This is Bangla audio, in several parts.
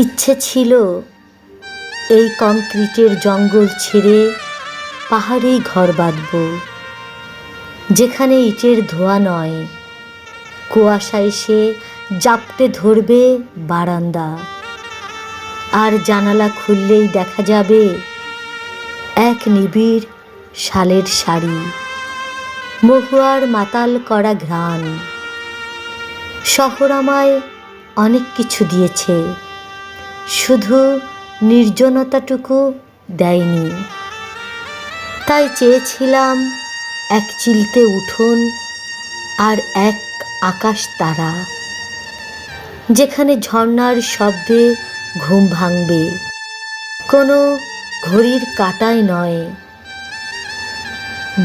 ইচ্ছে ছিল এই কংক্রিটের জঙ্গল ছেড়ে পাহাড়েই ঘর বাঁধব, যেখানে ইটের ধোঁয়া নয়, কুয়াশা এসে জাপটে ধরবে বারান্দা, আর জানালা খুললেই দেখা যাবে এক নিবিড় শালের শাড়ি, মহুয়ার মাতাল করা ঘ্রাণ। শহর আমায় অনেক কিছু দিয়েছে, শুধু নির্জনতাটুকু দেয়নি। তাই চেয়েছিলাম এক চিলতে উঠোন আর এক আকাশ তারা, যেখানে ঝর্ণার শব্দে ঘুম ভাঙবে, কোনো ঘড়ির কাঁটায় নয়।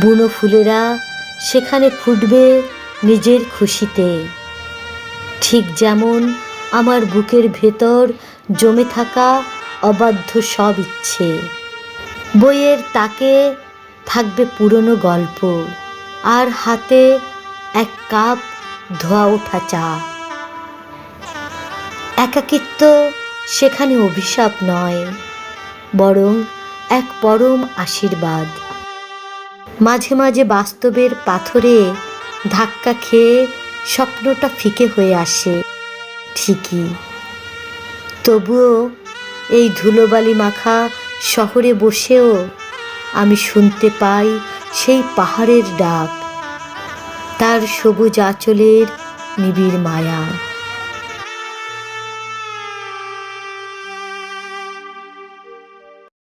বুনো ফুলেরা সেখানে ফুটবে নিজের খুশিতে, ঠিক যেমন আমার বুকের ভেতর জমে থাকা অবাধ্য সব ইচ্ছে। বইয়ের তাকে থাকবে পুরনো গল্প, আর হাতে এক কাপ ধোয়া ওঠা চা। একাকিত্ব সেখানে অভিশাপ নয়, বরং এক পরম আশীর্বাদ। মাঝে মাঝে বাস্তবের পাথরে ধাক্কা খেয়ে স্বপ্নটা ফিকে হয়ে আসে ঠিকই, তবুও এই ধুলোবালি মাখা শহরে বসেও আমি শুনতে পাই সেই পাহাড়ের ডাক, তার সবুজ আঁচলের নিবিড় মায়া।